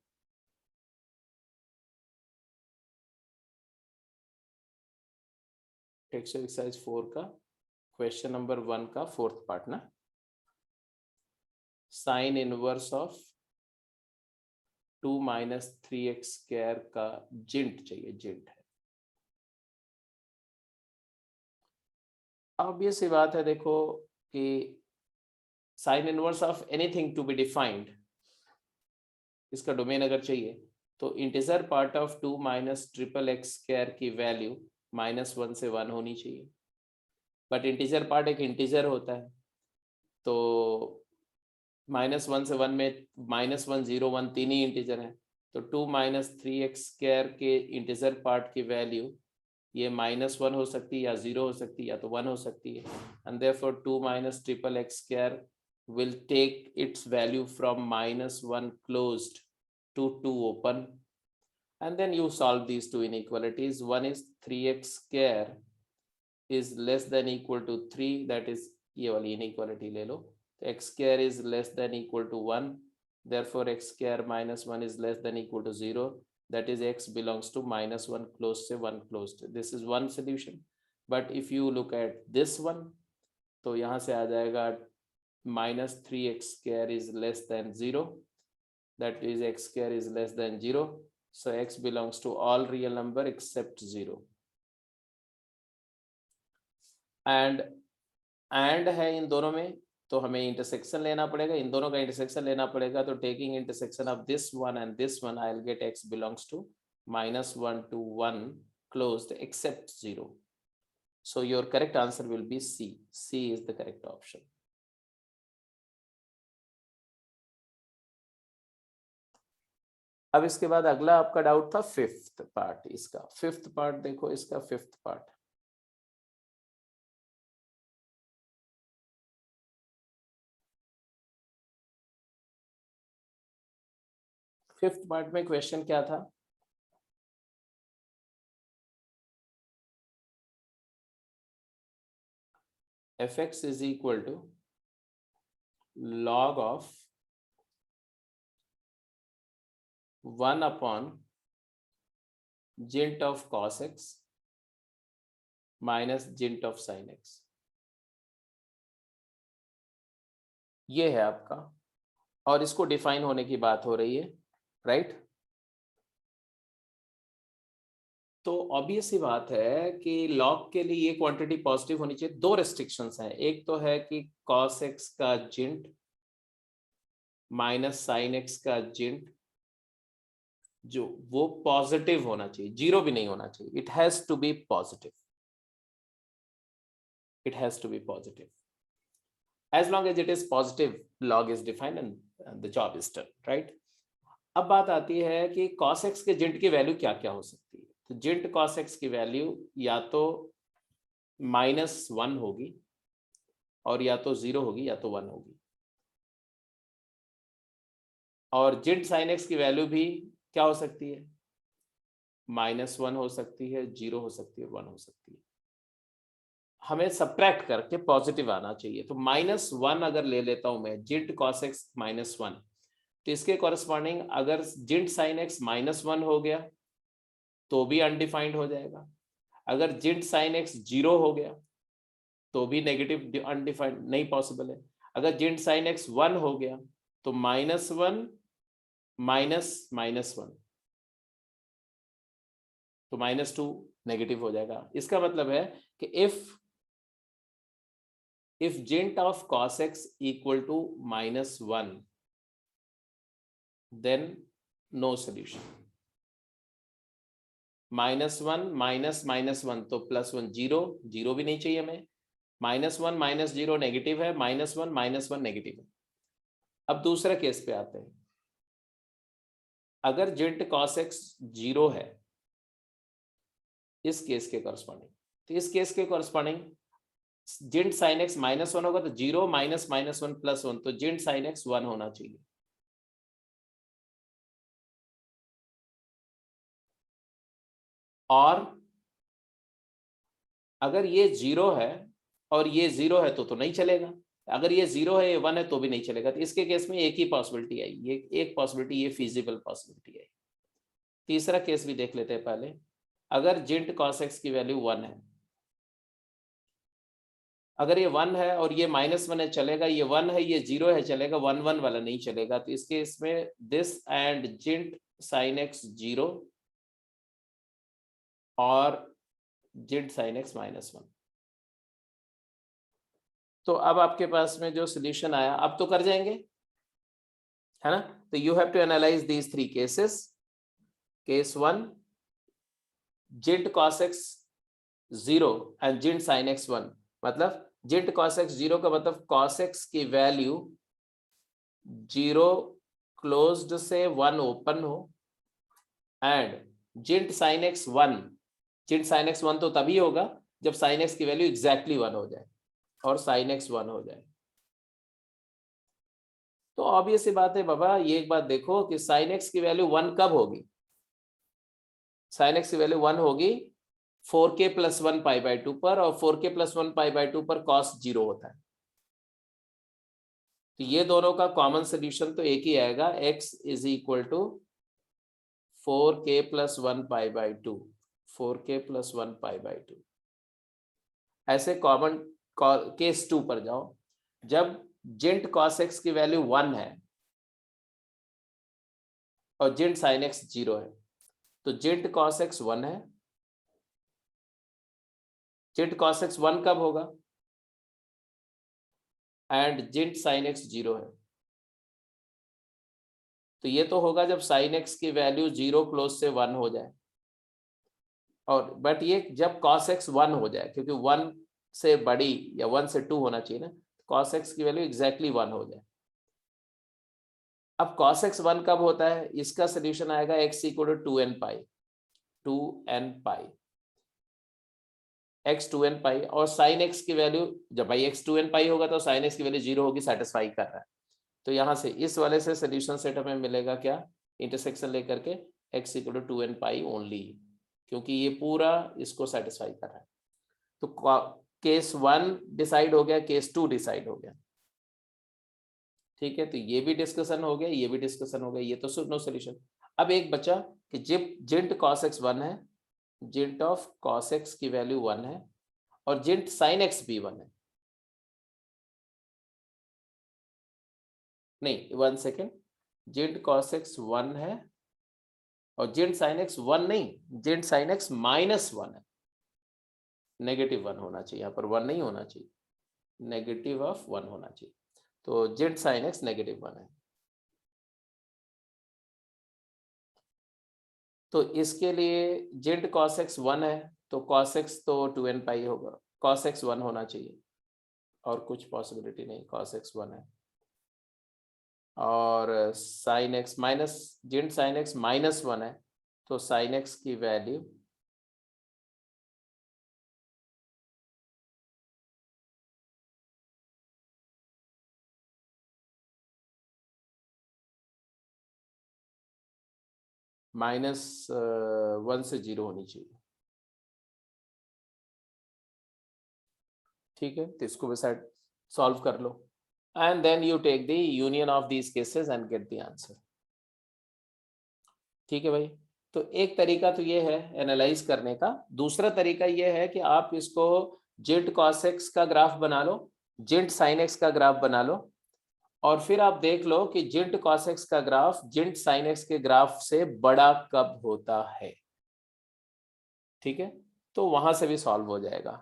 टेक्सचुअल एक्सरसाइज 4 का क्वेश्चन नंबर 1 का 4th पार्ट ना. साइन इनवर्स ऑफ 2 - 3x² का जिंट चाहिए. जिंट है. ऑब्वियस सी बात है, देखो कि sine inverse of anything to be defined, इसका डोमेन अगर चाहिए तो इंटीजर पार्ट ऑफ 2 - XXX² की वैल्यू -1 से 1 होनी चाहिए. बट इंटीजर पार्ट एक इंटीजर होता है, तो -1 से 1 में -1 0 1 तीन ही इंटीजर है, तो 2 - 3x² के इंटीजर पार्ट की वैल्यू ये -1 हो सकती है या 0 हो सकती है या तो 1 हो सकती है, and therefore 2 - triple x² will take its value from -1 closed to 2 open, and then you solve these two inequalities. One is 3x² is less than equal to 3, that is ये वाली inequality ले लो, x² is less than equal to 1, therefore x² -1 is less than equal to 0, that is x belongs to -1 closed से 1 closed. This is one solution. But if you look at this one, तो यहाँ से आ जाएगा -3x² is less than 0, that is x² is less than 0, so x belongs to all real number except 0. and है इन दोनों में, तो हमें intersection लेना पड़ेगा, इन दोनों का इंटरसेक्शन लेना पड़ेगा, तो taking intersection of this one and this one I will get x belongs to -1 to 1 closed except 0. So your correct answer will be C. C is the correct option. अब इसके बाद अगला आपका डाउट था fifth part, इसका fifth part देखो, इसका fifth part में क्वेश्चन क्या था? fx is equal to log of 1 upon gint of cos x minus gint of sin x. ये है आपका, और इसको डिफाइन होने की बात हो रही है, राइट? तो ऑब्वियस ही बात है कि लॉग के लिए ये क्वांटिटी पॉजिटिव होनी चाहिए। दो रेस्ट्रिक्शंस हैं, एक तो है कि cos x का जिंट माइनस sin x का जिंट जो वो पॉजिटिव होना चाहिए, जीरो भी नहीं होना चाहिए, it has to be positive, it has to be positive. As long as it is positive, log is defined and the job is done, right? अब बात आती है कि cos x के जिंट की वैल्यू क्या क्या हो सकती है। तो जिंट cos x की वैल्यू या तो -1 होगी, और या तो 0 होगी, या तो 1 होगी। और जिंट sin x की वैल्यू भी क्या हो सकती है? -1 हो सकती है, 0 हो सकती है, 1 हो सकती है। हमें सब्ट्रैक्ट करके पॉजिटिव आना चाहिए, तो -1 अगर ले लेता हूं मैं, जिंट cos x -1, तो इसके कॉरेस्पॉन्डिंग अगर जिंट sin x -1 हो गया तो भी अनडिफाइंड हो जाएगा। अगर जिंट sin x 0 हो गया तो भी नेगेटिव अनडिफाइंड नहीं पॉसिबल है। अगर जिंट sin x 1 हो गया तो -1 माइनस -1, तो -2 नेगेटिव हो जाएगा। इसका मतलब है कि if gint of cos x equal to -1, then no solution. -1 minus -1 तो +1, 0 भी नहीं चाहिए हमें। -1 -0 नेगेटिव है, -1 नेगेटिव है। अब दूसरा केस पे आते हैं। अगर जिंट cos x 0 है इस केस के कॉरस्पॉन्डिंग, तो इस केस के कॉरस्पॉन्डिंग जिंट sin x -1 होगा, तो 0 -1 +1, तो जिंट sin x 1 होना चाहिए। और अगर ये 0 है और ये 0 है तो नहीं चलेगा। अगर ये 0 है, ये 1 है तो भी नहीं चलेगा। तो इसके केस में एक ही पॉसिबिलिटी आई, ये एक पॉसिबिलिटी, ये फिजिबल पॉसिबिलिटी आई। तीसरा केस भी देख लेते हैं पहले। अगर जिंट cos x की वैल्यू 1 है, अगर ये 1 है और ये -1 है चलेगा, ये 1 है ये 0 है चलेगा, 1 1 वाला नहीं चलेगा। तो इसके इसमें दिस एंड जिंट sin x 0 और जिंट sin x -1। तो अब आपके पास में जो सोल्यूशन आया, अब तो कर जाएंगे, है ना? तो you have to analyse these 3 cases. Case 1, जिंट cos x 0 and जिंट sin x 1, मतलब जिंट cos x 0 का मतलब cos x की वैल्यू 0 क्लोज्ड से 1 ओपन हो, एंड जिंट sin x 1, जिंट sin x 1 तो तभी होगा जब sin x की वैल्यू एग्जैक्टली 1 हो जाए और sin x 1 हो जाए। तो ऑब्वियस सी बात है बाबा, ये एक बात देखो कि sin x की वैल्यू 1 कब होगी? sin x की वैल्यू 1 होगी 4k + 1 π/2 पर, और 4k + 1 π/2 पर cos 0 होता है। तो ये दोनों का कॉमन सोल्यूशन तो एक ही आएगा, x = 4k + 1 π/2, 4k + 1 π/2। ऐसे कॉमन केस 2 पर जाओ, जब जिंट cos x की वैल्यू 1 है और जिंट sin x 0 है, तो जिंट cos x 1 है। जिंट cos x 1 कब होगा? एंड जिंट sin x 0 है, तो ये तो होगा जब sin x की वैल्यू 0 क्लोज से 1 हो जाए, और बट ये जब cos x 1 हो जाए, क्योंकि 1 से बड़ी या 1 से 2 होना चाहिए ना, cos x की वैल्यू एग्जैक्टली 1 हो जाए। अब cos x 1 कब होता है? इसका सोल्यूशन आएगा x = 2n π, 2n π, x 2n π, और sin x की वैल्यू, जब भाई x 2n π होगा तो sin x की वैल्यू 0 होगी, सेटिस्फाई कर रहा है। तो यहाँ से इस वाले से सोल्यूशन सेट हमें मिलेगा क्या? इंटरसेक्शन लेकर के x = 2n π ओनली, क्योंकि ये पूरा इसको सेटिस्फाई कर रहा है। तो केस 1 डिसाइड हो गया, केस 2 डिसाइड हो गया। ठीक है, तो ये भी डिस्कशन हो गया, ये भी डिस्कशन हो गया, ये तो नो सोल्यूशन। अब एक बचा कि जिंट cos x 1 है, जिंट ऑफ cos x की वैल्यू 1 है, और जिंट sin x भी 1 है। नहीं, 1 सेकेंड, जिंट cos x 1 है और जिंट sin x 1 नहीं, जिंट sin x -1 है। -1 होना चाहिए, यहाँ पर 1 नहीं होना चाहिए, -1 होना चाहिए। तो जिंट sin x -1 है। तो इसके लिए जिंट cos x 1 है, तो cos x तो 2n π होगा, cos x 1 होना चाहिए, और कुछ पॉसिबिलिटी नहीं, cos x 1 है। और sin x माइनस, जिंट sin x -1 है, तो sin x की वैल्यू -1 से 0 होनी चाहिए। ठीक है, तो इसको भी साइड सॉल्व कर लो, and then you take the union of these cases and get the answer. ठीक है भाई, तो एक तरीका तो ये है एनालाइज करने का। दूसरा तरीका ये है कि आप इसको जिंट cos x का ग्राफ बना लो, जिंट sin x का ग्राफ बना लो, और फिर आप देख लो कि जिंट cos x का ग्राफ जिंट sin x के ग्राफ से बड़ा कब होता है। ठीक है, तो वहां से भी सॉल्व हो जाएगा,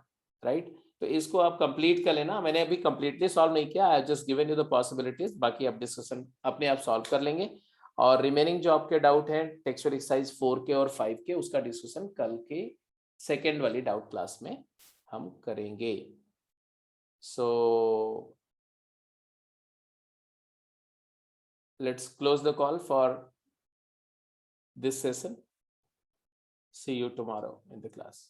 राइट। तो इसको आप कंप्लीट कर लेना, मैंने अभी कंप्लीटली सॉल्व नहीं किया, I just given you the possibilities, बाकी आप डिस्कशन अपने आप सॉल्व कर लेंगे। और रिमेनिंग जो आपके डाउट है टेक्सचुअल एक्सरसाइज 4 के और 5 के, उसका डिस्कशन कल के सेकेंड वाली डाउट क्लास में हम करेंगे। सो let's close the call for this session. See you tomorrow in the class.